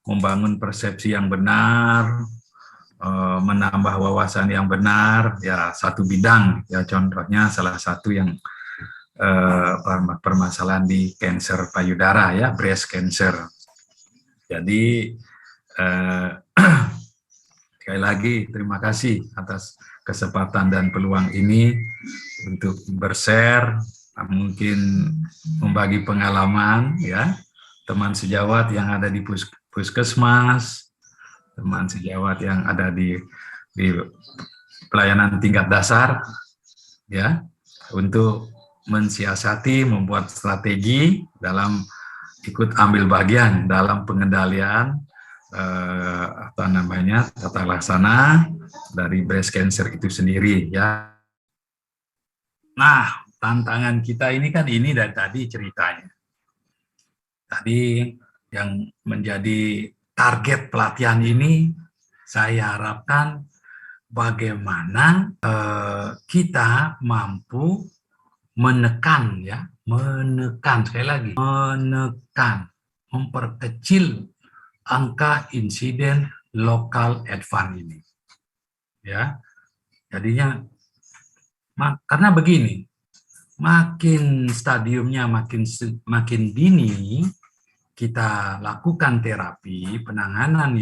membangun persepsi yang benar, menambah wawasan yang benar, ya satu bidang, ya contohnya salah satu yang permasalahan di kanker payudara, ya breast cancer. Jadi sekali lagi terima kasih atas kesempatan dan peluang ini untuk bershare, mungkin membagi pengalaman, ya teman sejawat yang ada di puskesmas, teman sejawat yang ada di pelayanan tingkat dasar, ya, untuk mensiasati, membuat strategi dalam ikut ambil bagian dalam pengendalian tata laksana dari breast cancer itu sendiri, ya. Nah, tantangan kita ini kan ini dari tadi ceritanya. Tadi yang menjadi target pelatihan ini, saya harapkan bagaimana kita mampu menekan, ya, menekan, sekali lagi, menekan, memperkecil angka insiden lokal advance ini, ya. Jadinya, karena begini, makin stadiumnya makin dini kita lakukan terapi penanganan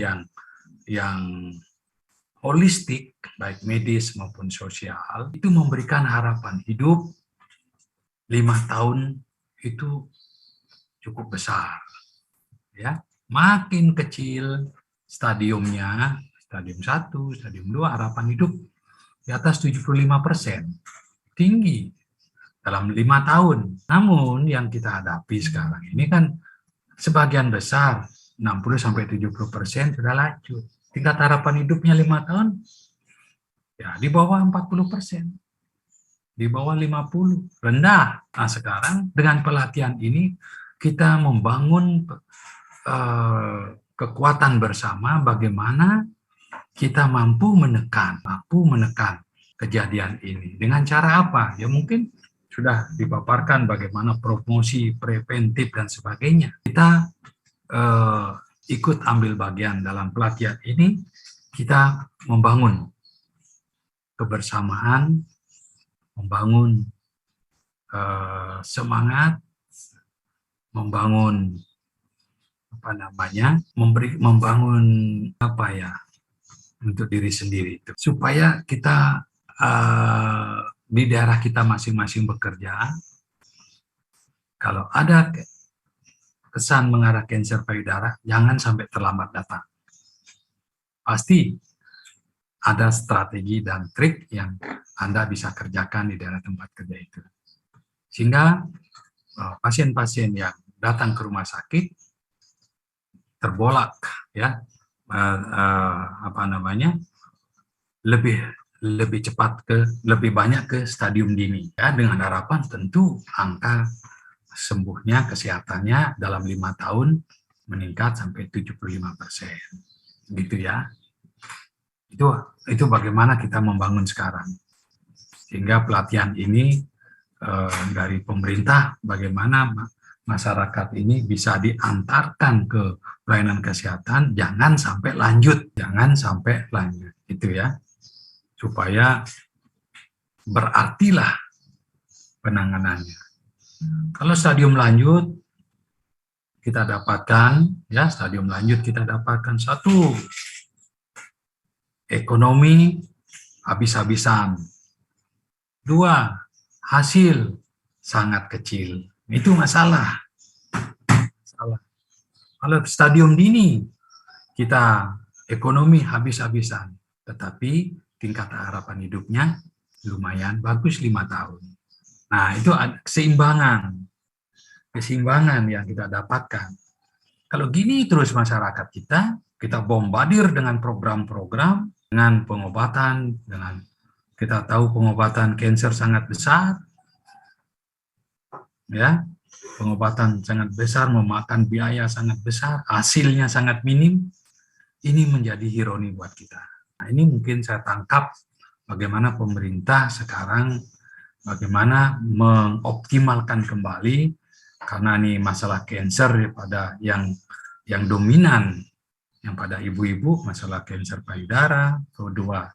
yang holistik, baik medis maupun sosial, itu memberikan harapan hidup 5 tahun itu cukup besar, ya. Makin kecil stadiumnya, stadium 1, stadium 2, harapan hidup di atas 75%, tinggi dalam 5 tahun. Namun yang kita hadapi sekarang ini kan sebagian besar 60-70% sudah lanjut. Tingkat harapan hidupnya 5 tahun ya di bawah 40%. Di bawah 50, rendah. Nah, sekarang dengan pelatihan ini kita membangun kekuatan bersama bagaimana kita mampu menekan kejadian ini. Dengan cara apa? Ya mungkin sudah dipaparkan bagaimana promosi preventif dan sebagainya. Kita ikut ambil bagian dalam pelatihan ini, kita membangun kebersamaan, membangun semangat, membangun membangun untuk diri sendiri itu, supaya kita di daerah kita masing-masing bekerja, kalau ada kesan mengarah kanker payudara, jangan sampai terlambat datang. Pasti ada strategi dan trik yang Anda bisa kerjakan di daerah tempat kerja itu, sehingga pasien-pasien yang datang ke rumah sakit terbolak, ya, lebih cepat lebih banyak ke stadium dini, ya, dengan harapan tentu angka sembuhnya, kesehatannya dalam 5 tahun meningkat sampai 75%, gitu ya. Itu bagaimana kita membangun sekarang, sehingga pelatihan ini dari pemerintah, bagaimana masyarakat ini bisa diantarkan ke pelayanan kesehatan, jangan sampai lanjut, itu ya, supaya berartilah penanganannya. Kalau stadium lanjut kita dapatkan, ya, stadium lanjut kita dapatkan, satu, ekonomi habis-habisan, dua, hasil sangat kecil. Itu masalah. Kalau stadium dini kita ekonomi habis-habisan, tetapi tingkat harapan hidupnya lumayan bagus, 5 tahun. Nah, itu keseimbangan yang kita dapatkan. Kalau gini terus masyarakat kita bombardir dengan program-program, dengan pengobatan, dengan kita tahu pengobatan kanker sangat besar, ya, pengobatan sangat besar, memakan biaya sangat besar, hasilnya sangat minim. Ini menjadi ironi buat kita. Nah, ini mungkin saya tangkap bagaimana pemerintah sekarang, bagaimana mengoptimalkan kembali, karena ini masalah kanker pada yang dominan Yang pada ibu-ibu masalah kanker payudara, kedua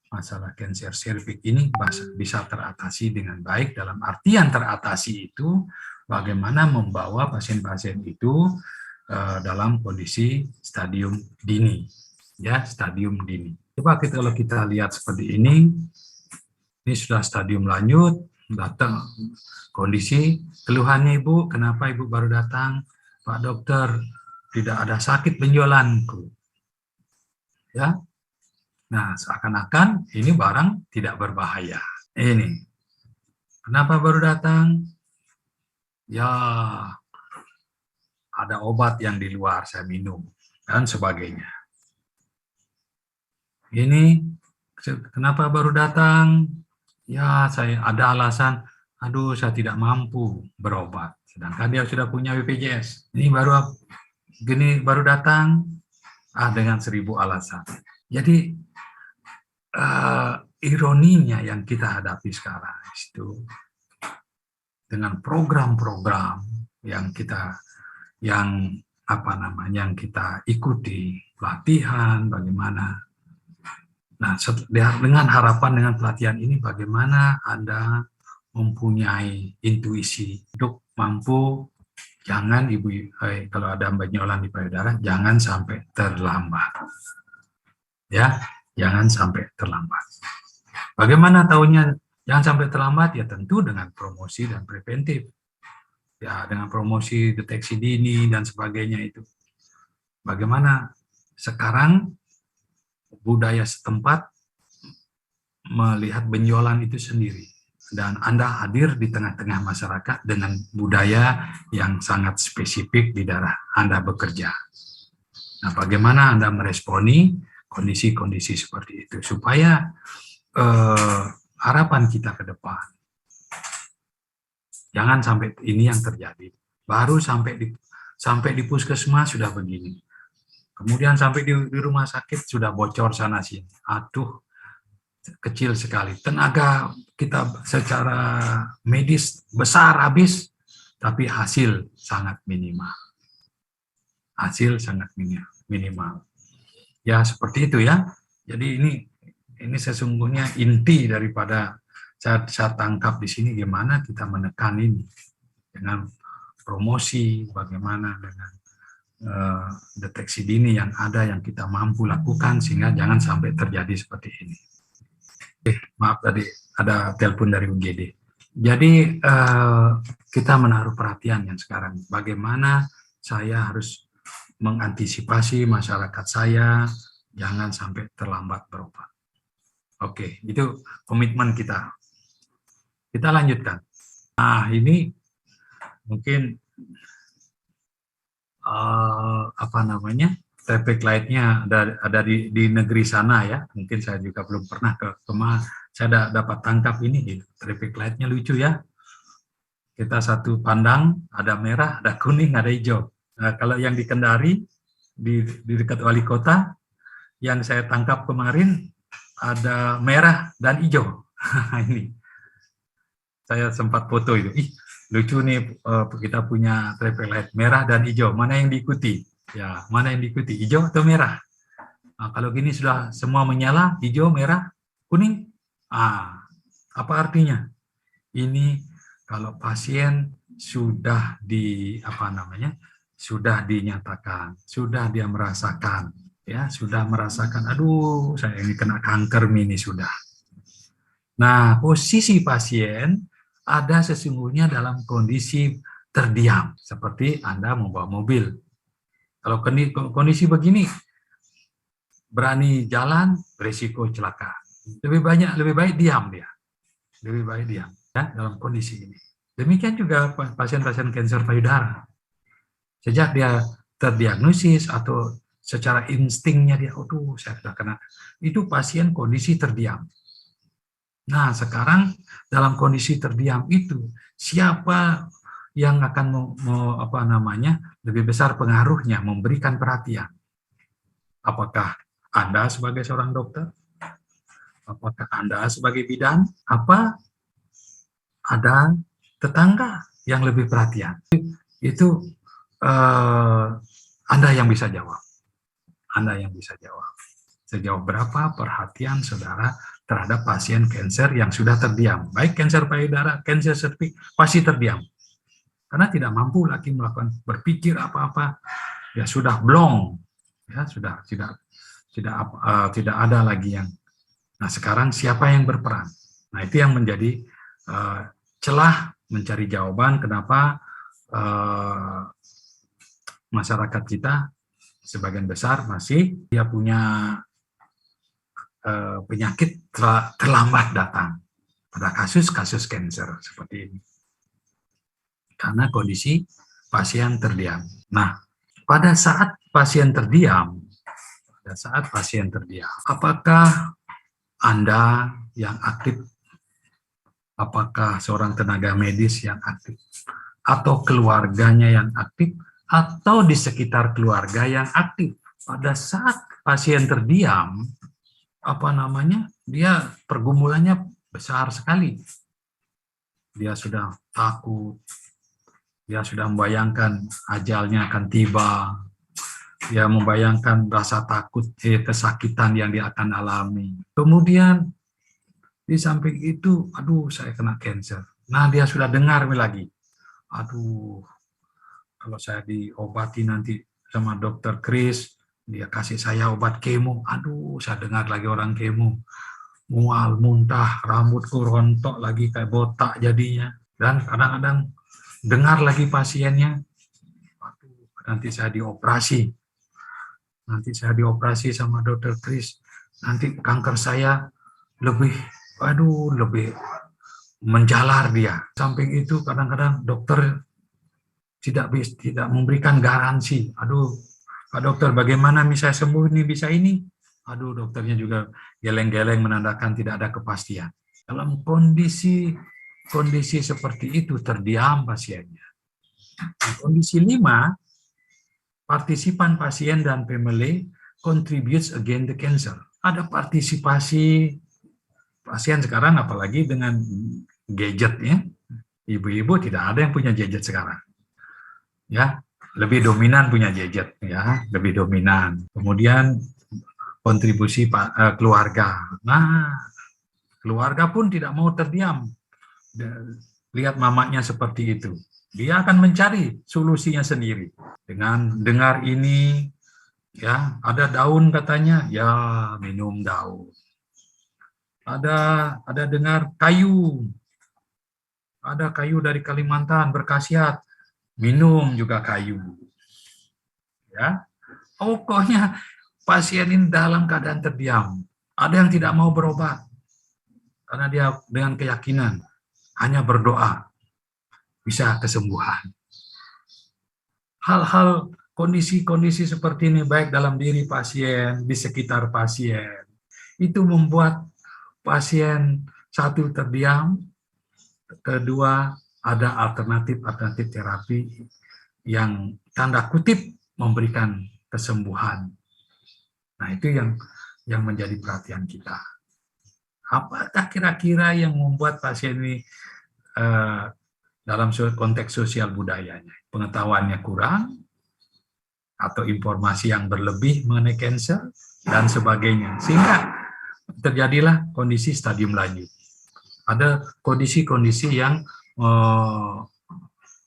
masalah kanker serviks ini bisa teratasi dengan baik. Dalam artian teratasi itu bagaimana membawa pasien-pasien itu dalam kondisi stadium dini, ya, stadium dini. Coba kalau kita lihat seperti ini sudah stadium lanjut, datang kondisi keluhannya ibu, kenapa ibu baru datang? Pak dokter, tidak ada sakit benjolanku. Ya, nah seakan-akan ini barang tidak berbahaya. Ini, kenapa baru datang? Ya, ada obat yang di luar saya minum dan sebagainya. Ini, kenapa baru datang? Ya, saya ada alasan, aduh saya tidak mampu berobat. Sedangkan dia sudah punya BPJS. Ini baru datang, dengan 1000 alasan. Jadi ironinya yang kita hadapi sekarang itu dengan program-program yang kita ikuti, pelatihan bagaimana. Nah, dengan harapan dengan pelatihan ini bagaimana Anda mempunyai intuisi untuk mampu, jangan kalau ada benjolan di payudara jangan sampai terlambat. Ya, jangan sampai terlambat. Bagaimana tahunya jangan sampai terlambat? Ya tentu dengan promosi dan preventif. Ya, dengan promosi deteksi dini dan sebagainya itu. Bagaimana sekarang budaya setempat melihat benjolan itu sendiri. Dan Anda hadir di tengah-tengah masyarakat dengan budaya yang sangat spesifik di daerah Anda bekerja. Nah, bagaimana Anda meresponi kondisi-kondisi seperti itu supaya harapan kita ke depan jangan sampai ini yang terjadi. Baru sampai di puskesmas sudah begini, kemudian sampai di rumah sakit sudah bocor sana sini. Aduh, kecil sekali tenaga kita secara medis besar habis, tapi hasil sangat minimal. Hasil sangat minimal. Ya seperti itu ya. Jadi ini sesungguhnya inti daripada saya tangkap di sini, gimana kita menekan ini dengan promosi, bagaimana dengan deteksi dini yang ada yang kita mampu lakukan sehingga jangan sampai terjadi seperti ini. Maaf tadi ada telepon dari UGD. Jadi kita menaruh perhatian yang sekarang bagaimana saya harus mengantisipasi masyarakat saya jangan sampai terlambat berobat. Oke, itu komitmen kita. Kita lanjutkan. Nah, ini mungkin traffic light-nya ada di negeri sana ya. Mungkin saya juga belum pernah saya dapat tangkap ini. Traffic light-nya lucu ya. Kita satu pandang, ada merah, ada kuning, ada hijau. Nah, kalau yang di Kendari, di dekat wali kota, yang saya tangkap kemarin, ada merah dan hijau. Ini saya sempat foto itu. Ih, lucu nih, kita punya traffic light merah dan hijau. Mana yang diikuti? Ya, mana yang diikuti? Hijau atau merah? Nah, kalau gini sudah semua menyala, hijau, merah, kuning. Apa artinya? Ini kalau pasien sudah sudah dinyatakan, sudah dia merasakan, ya, sudah merasakan, aduh, saya ini kena kanker ini sudah. Nah, posisi pasien ada sesungguhnya dalam kondisi terdiam, seperti Anda membawa mobil. Kalau kondisi begini, berani jalan, berisiko celaka. Lebih baik diam dia. Lebih baik diam ya, dalam kondisi ini. Demikian juga pasien-pasien kanker payudara. Sejak dia terdiagnosis atau secara instingnya dia, saya sudah kena, itu pasien kondisi terdiam. Nah, sekarang dalam kondisi terdiam itu, siapa yang akan lebih besar pengaruhnya memberikan perhatian? Apakah Anda sebagai seorang dokter? Apakah Anda sebagai bidan? Apa ada tetangga yang lebih perhatian? Itu Anda yang bisa jawab. Anda yang bisa jawab. Sejauh berapa perhatian saudara terhadap pasien kanker yang sudah terdiam, baik kanker payudara, kanker serviks, pasti terdiam. Karena tidak mampu lagi melakukan berpikir apa-apa, ya sudah blong, ya sudah tidak ada lagi yang. Nah sekarang siapa yang berperan? Nah itu yang menjadi celah mencari jawaban kenapa masyarakat kita sebagian besar masih dia punya penyakit terlambat datang pada kasus-kasus kanker seperti ini. Karena kondisi pasien terdiam. Nah, pada saat pasien terdiam, apakah Anda yang aktif, apakah seorang tenaga medis yang aktif, atau keluarganya yang aktif, atau di sekitar keluarga yang aktif? Pada saat pasien terdiam, dia pergumulannya besar sekali. Dia sudah takut, dia sudah membayangkan ajalnya akan tiba, dia membayangkan rasa takut, kesakitan yang dia akan alami. Kemudian di samping itu, aduh saya kena kanker. Nah dia sudah dengar lagi, aduh kalau saya diobati nanti sama dokter Chris, dia kasih saya obat kemo, aduh saya dengar lagi orang kemo, mual, muntah, rambutku rontok lagi kayak botak jadinya. Dan kadang-kadang dengar lagi pasiennya, aduh nanti saya dioperasi sama dokter Chris, nanti kanker saya lebih menjalar dia. Samping itu kadang-kadang dokter tidak memberikan garansi. Aduh, Pak Dokter, bagaimana bisa sembuh ini, bisa ini? Aduh, dokternya juga geleng-geleng menandakan tidak ada kepastian. Dalam kondisi seperti itu terdiam pasiennya. Di kondisi 5, partisipan pasien dan family contributes against the cancer. Ada partisipasi pasien sekarang, apalagi dengan gadget ya. Ibu-ibu tidak ada yang punya gadget sekarang. Ya, lebih dominan punya gadget ya, lebih dominan. Kemudian kontribusi keluarga. Nah, keluarga pun tidak mau terdiam. Lihat mamanya seperti itu. Dia akan mencari solusinya sendiri. Dengan dengar ini, ya ada daun katanya, ya minum daun. Ada dengar kayu. Ada kayu dari Kalimantan berkhasiat, minum juga kayu. Ya. Pokoknya pasien ini dalam keadaan terdiam. Ada yang tidak mau berobat. Karena dia dengan keyakinan hanya berdoa bisa kesembuhan. Hal-hal kondisi-kondisi seperti ini baik dalam diri pasien, di sekitar pasien, itu membuat pasien satu terdiam, kedua ada alternatif terapi yang tanda kutip memberikan kesembuhan. Nah itu yang menjadi perhatian kita. Apakah kira-kira yang membuat pasien ini dalam konteks sosial budayanya pengetahuannya kurang, atau informasi yang berlebih mengenai kanker dan sebagainya, sehingga terjadilah kondisi stadium lanjut. Ada kondisi-kondisi yang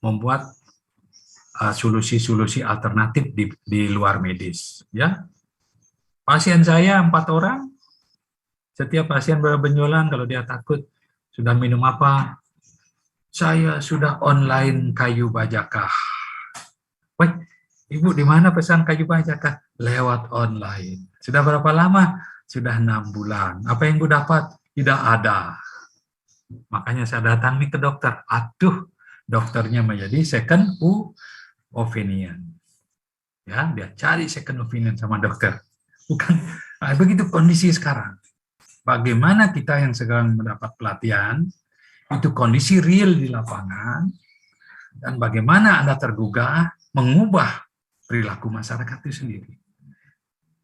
membuat solusi-solusi alternatif di luar medis. Ya, pasien saya 4 orang. Setiap pasien berbenjolan kalau dia takut sudah minum apa, saya sudah online kayu bajakah. Wah, Ibu di mana pesan kayu bajakah? Lewat online. Sudah berapa lama? Sudah 6 bulan. Apa yang Ibu dapat? Tidak ada. Makanya saya datang nih ke dokter. Aduh, dokternya menjadi second opinion. Ya, dia cari second opinion sama dokter. Bukan, nah, begitu kondisi sekarang. Bagaimana kita yang sekarang mendapat pelatihan, itu kondisi real di lapangan, dan bagaimana Anda tergugah mengubah perilaku masyarakat itu sendiri.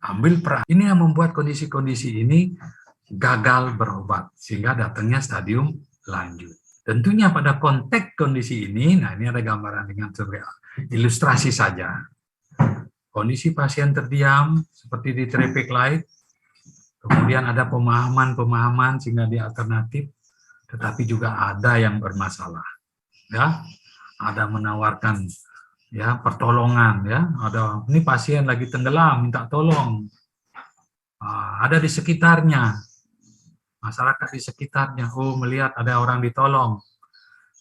Ambil peran. Ini yang membuat kondisi-kondisi ini gagal berobat, sehingga datangnya stadium lanjut. Tentunya pada konteks kondisi ini, nah ini ada gambaran dengan ilustrasi saja. kondisi pasien terdiam seperti di traffic light, kemudian ada pemahaman sehingga dia alternatif, tetapi juga ada yang bermasalah, ya, ada menawarkan ya pertolongan, ya, ada ini pasien lagi tenggelam minta tolong, ada di sekitarnya, masyarakat di sekitarnya, melihat ada orang ditolong,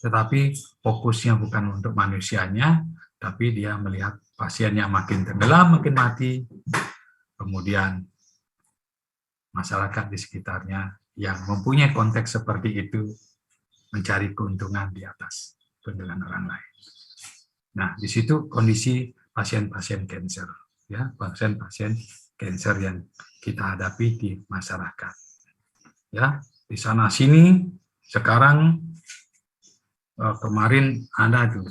tetapi fokusnya bukan untuk manusianya, tapi dia melihat pasiennya makin tenggelam, makin mati, kemudian masyarakat di sekitarnya yang mempunyai konteks seperti itu mencari keuntungan di atas keuntungan orang lain. Nah, di situ kondisi pasien-pasien kanker, ya, pasien-pasien kanker yang kita hadapi di masyarakat. Ya, di sana sini sekarang kemarin ada tuh,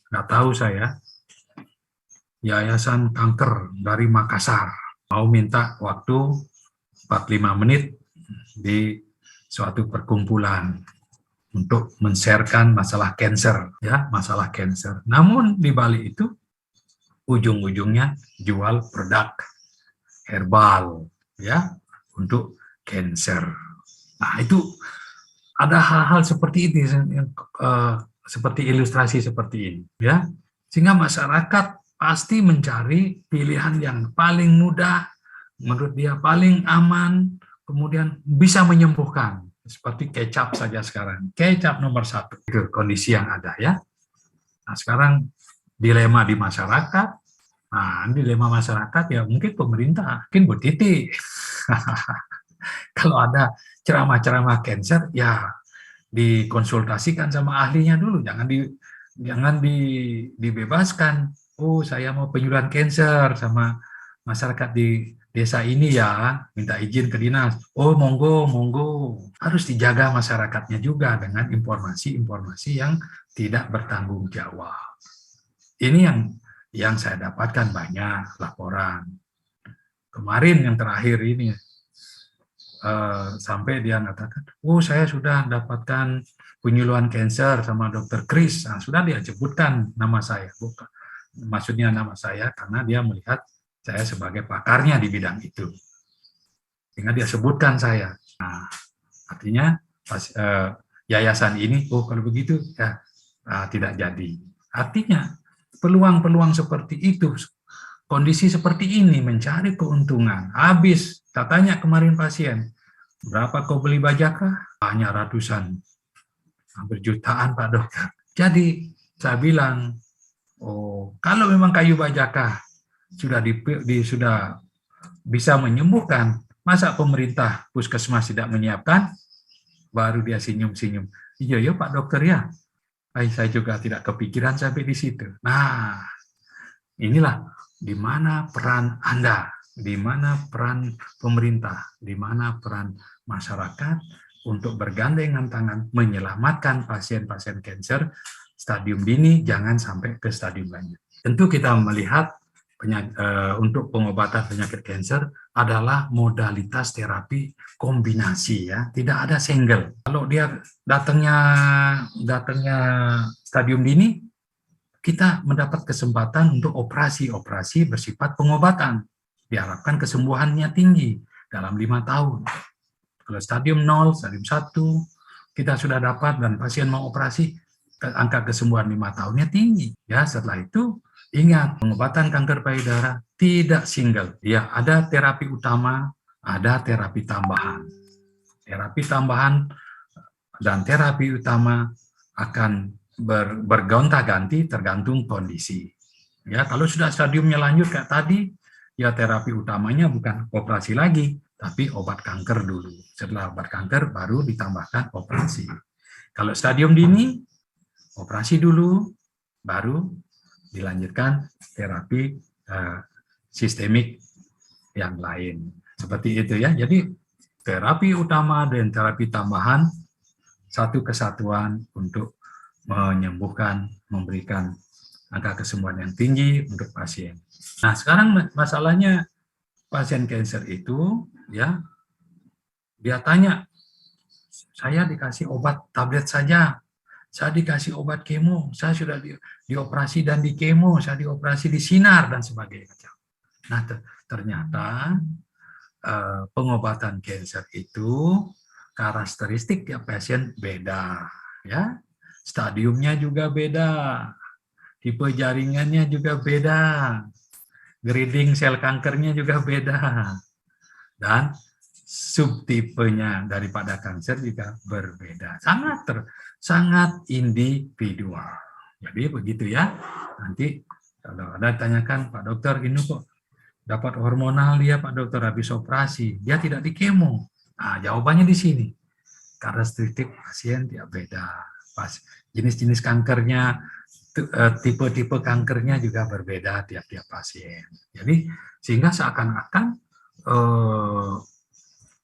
nggak tahu saya, Yayasan Kanker dari Makassar mau minta waktu 45 menit di suatu perkumpulan untuk men-sharekan masalah cancer, ya, masalah cancer. Namun di balik itu ujung-ujungnya jual produk herbal, ya, untuk cancer. Nah, itu ada hal-hal seperti ini, seperti ilustrasi seperti ini, ya, sehingga masyarakat pasti mencari pilihan yang paling mudah, menurut dia paling aman, kemudian bisa menyembuhkan, seperti kecap saja sekarang, kecap nomor 1, itu kondisi yang ada, ya. Nah, sekarang dilema di masyarakat, nah, dilema masyarakat ya mungkin pemerintah, mungkin Bu Titi, kalau ada ceramah-ceramah cancer, ya dikonsultasikan sama ahlinya dulu, jangan dibebaskan. Saya mau penyuluhan cancer sama masyarakat di desa ini ya, minta izin ke dinas. Monggo, monggo. Harus dijaga masyarakatnya juga dengan informasi-informasi yang tidak bertanggung jawab. Ini yang saya dapatkan banyak laporan. Kemarin yang terakhir ini, sampai dia mengatakan, saya sudah dapatkan penyuluhan cancer sama Dr. Chris. Nah, sudah dia sebutkan nama saya, bukan. Maksudnya nama saya karena dia melihat saya sebagai pakarnya di bidang itu, sehingga dia sebutkan saya. Nah, artinya yayasan ini, kalau begitu ya tidak jadi. Artinya peluang-peluang seperti itu, kondisi seperti ini mencari keuntungan. Habis, katanya kemarin pasien, berapa kau beli Bajaka? Hanya ratusan, hampir jutaan Pak Dokter. Jadi saya bilang, kalau memang kayu Bajaka sudah sudah bisa menyembuhkan, masa pemerintah puskesmas tidak menyiapkan? Baru dia senyum-senyum. Iya Pak Dokter ya. Saya juga tidak kepikiran sampai di situ. Nah, inilah di mana peran Anda, di mana peran pemerintah, di mana peran masyarakat untuk bergandengan tangan menyelamatkan pasien-pasien kanker stadium dini, jangan sampai ke stadium lanjut. Tentu kita melihat untuk pengobatan penyakit kanker adalah modalitas terapi kombinasi, ya, tidak ada single. Kalau dia datangnya stadium dini, kita mendapat kesempatan untuk operasi bersifat pengobatan. Diharapkan kesembuhannya tinggi dalam 5 tahun. Kalau stadium 0, stadium 1, kita sudah dapat dan pasien mau operasi, angka kesembuhan 5 tahunnya tinggi. Ya, setelah itu ingat, pengobatan kanker payudara tidak single. Ya, ada terapi utama, ada terapi tambahan. Terapi tambahan dan terapi utama akan bergonta-ganti tergantung kondisi. Ya, kalau sudah stadiumnya lanjut kayak tadi, ya terapi utamanya bukan operasi lagi, tapi obat kanker dulu. Setelah obat kanker baru ditambahkan operasi. Kalau stadium dini, operasi dulu, baru dilanjutkan terapi sistemik yang lain. Seperti itu ya. Jadi terapi utama dan terapi tambahan satu kesatuan untuk menyembuhkan, memberikan angka kesembuhan yang tinggi untuk pasien. Nah, sekarang masalahnya pasien kanker itu, ya, dia tanya, saya dikasih obat tablet saja, saya dikasih obat kemo, saya sudah dioperasi dan di kemo, saya dioperasi di sinar dan sebagainya. Nah, ternyata pengobatan kanker itu karakteristik tiap pasien beda, ya. Stadiumnya juga beda, tipe jaringannya juga beda, grading sel kankernya juga beda, dan subtipenya daripada kanker juga berbeda, sangat individual. Jadi begitu ya. Nanti kalau ada tanyakan, Pak Dokter, ini kok dapat hormonal dia, Pak Dokter, habis operasi, dia tidak di kemo. Nah, jawabannya di sini. Karakteristik pasien tidak beda. Jenis-jenis kankernya, tipe-tipe kankernya juga berbeda tiap-tiap pasien. Jadi sehingga seakan-akan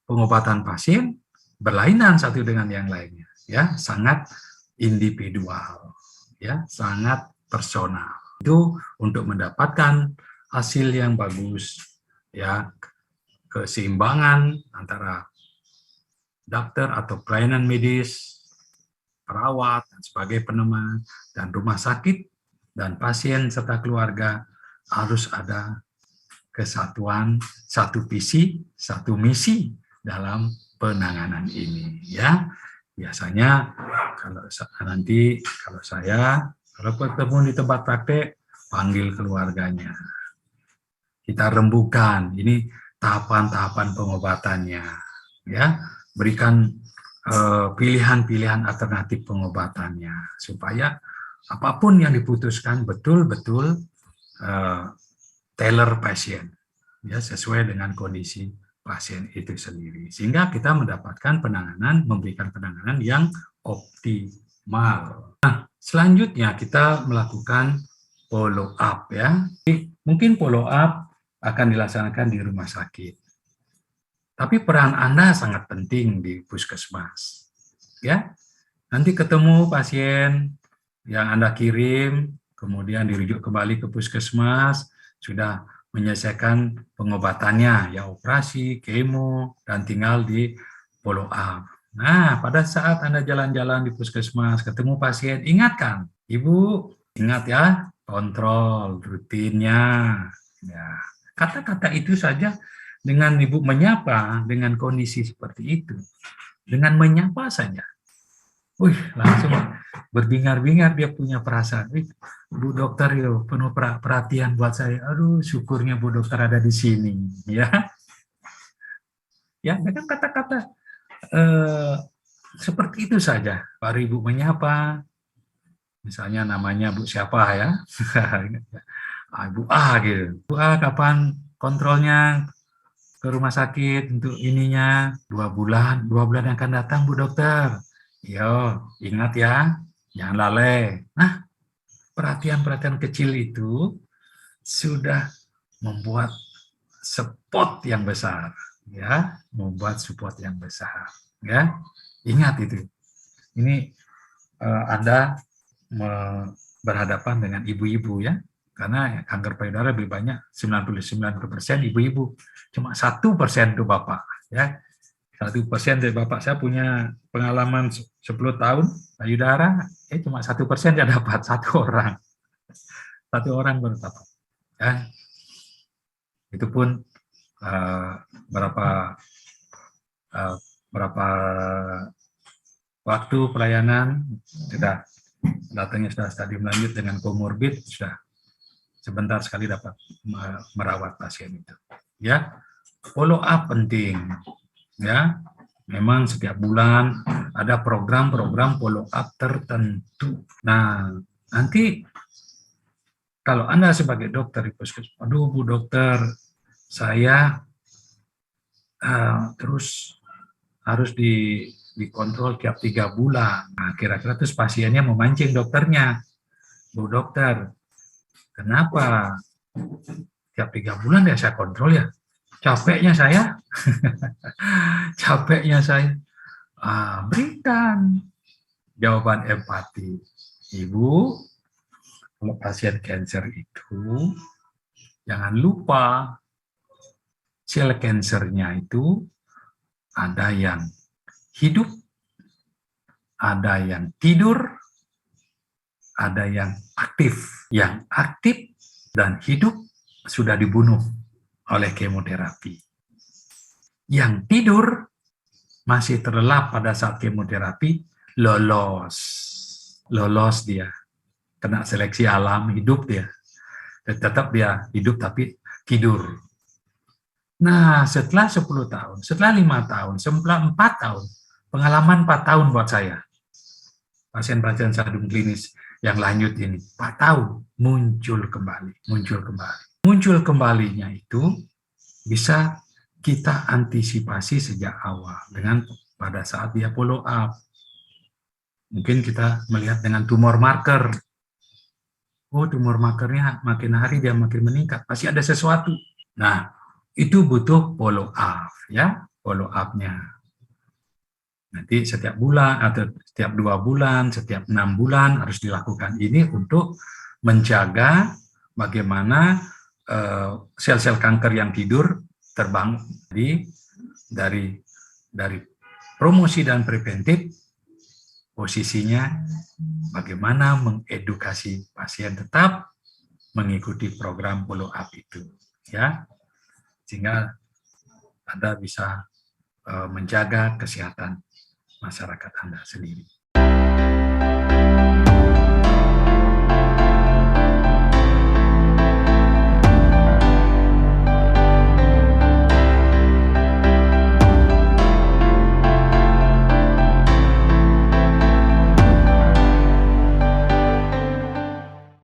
pengobatan pasien berlainan satu dengan yang lainnya, ya, sangat individual, ya, sangat personal. Itu untuk mendapatkan hasil yang bagus, ya, keseimbangan antara dokter atau pelayanan medis, perawat, dan sebagai peneman, dan rumah sakit, dan pasien serta keluarga harus ada kesatuan, satu visi, satu misi dalam penanganan ini, ya. Biasanya kalau saya kalau ketemu di tempat praktek, panggil keluarganya, kita rembukan ini tahapan-tahapan pengobatannya, ya, berikan pilihan-pilihan alternatif pengobatannya supaya apapun yang diputuskan betul-betul tailor pasien, ya, sesuai dengan kondisi pasien itu sendiri, sehingga kita mendapatkan penanganan, memberikan penanganan yang optimal. Nah, selanjutnya kita melakukan follow up, ya. Mungkin follow up akan dilaksanakan di rumah sakit, tapi peran Anda sangat penting di puskesmas, ya. Nanti ketemu pasien yang Anda kirim, kemudian dirujuk kembali ke puskesmas, sudah menyelesaikan pengobatannya, ya, operasi, kemo, dan tinggal di follow up. Nah, pada saat Anda jalan-jalan di puskesmas, ketemu pasien, ingatkan, Ibu, ingat ya, kontrol rutinnya. Ya, kata-kata itu saja, dengan Ibu menyapa, dengan kondisi seperti itu, dengan menyapa saja, langsung berbingar-bingar dia punya perasaan. Bu dokter yo penuh perhatian buat saya. Aduh, syukurnya Bu dokter ada di sini, ya. Ya, dengan kata-kata seperti itu saja, baru Ibu menyapa. Misalnya namanya Bu siapa ya? Bu A gitu. Bu A, kapan kontrolnya ke rumah sakit untuk ininya? 2 bulan yang akan datang, Bu dokter. Yo, ingat ya, jangan lalai. Nah, perhatian-perhatian kecil itu sudah membuat spot yang besar, ya, membuat support yang besar, ya. Ingat itu. Ini Anda berhadapan dengan ibu-ibu, ya, karena kanker payudara lebih banyak, 99% ibu-ibu, cuma 1% itu bapak, ya. 1% dari bapak. Saya punya pengalaman 10 tahun payudara, cuma 1% yang dapat, satu orang baru dapat, ya. Itu pun berapa waktu pelayanan, sudah datangnya sudah stadium lanjut dengan komorbid, sudah sebentar sekali dapat merawat pasien itu, ya. Follow up penting, ya. Memang setiap bulan ada program-program follow up tertentu. Nah, nanti kalau Anda sebagai dokter di puskesmas, aduh Bu dokter, saya terus harus dikontrol tiap 3 bulan. Nah, kira-kira terus pasiennya memancing dokternya, Bu dokter, kenapa tiap 3 bulan ya saya kontrol ya? Capeknya saya, berikan jawaban empati. Ibu, kalau pasien kanker itu, jangan lupa sel kankernya itu ada yang hidup, ada yang tidur, ada yang aktif. Yang aktif dan hidup sudah dibunuh oleh kemoterapi. Yang tidur masih terlelap pada saat kemoterapi, lolos dia, kena seleksi alam, hidup dia, tetap dia hidup tapi tidur. Nah, setelah 10 tahun, setelah 5 tahun, setelah 4 tahun, pengalaman 4 tahun buat saya, pasien-pasien stadium klinis yang lanjut ini, 4 tahun, muncul kembali. Muncul kembalinya itu bisa kita antisipasi sejak awal dengan pada saat dia follow up. Mungkin kita melihat dengan tumor marker. Oh, tumor markernya makin hari dia makin meningkat, pasti ada sesuatu. Nah, itu butuh follow up, ya, follow up-nya. Nanti setiap bulan atau setiap 2 bulan, setiap 6 bulan harus dilakukan ini untuk menjaga bagaimana sel-sel kanker yang tidur terbang. Jadi dari promosi dan preventif, posisinya bagaimana mengedukasi pasien tetap mengikuti program follow up itu, ya, sehingga Anda bisa menjaga kesehatan masyarakat Anda sendiri.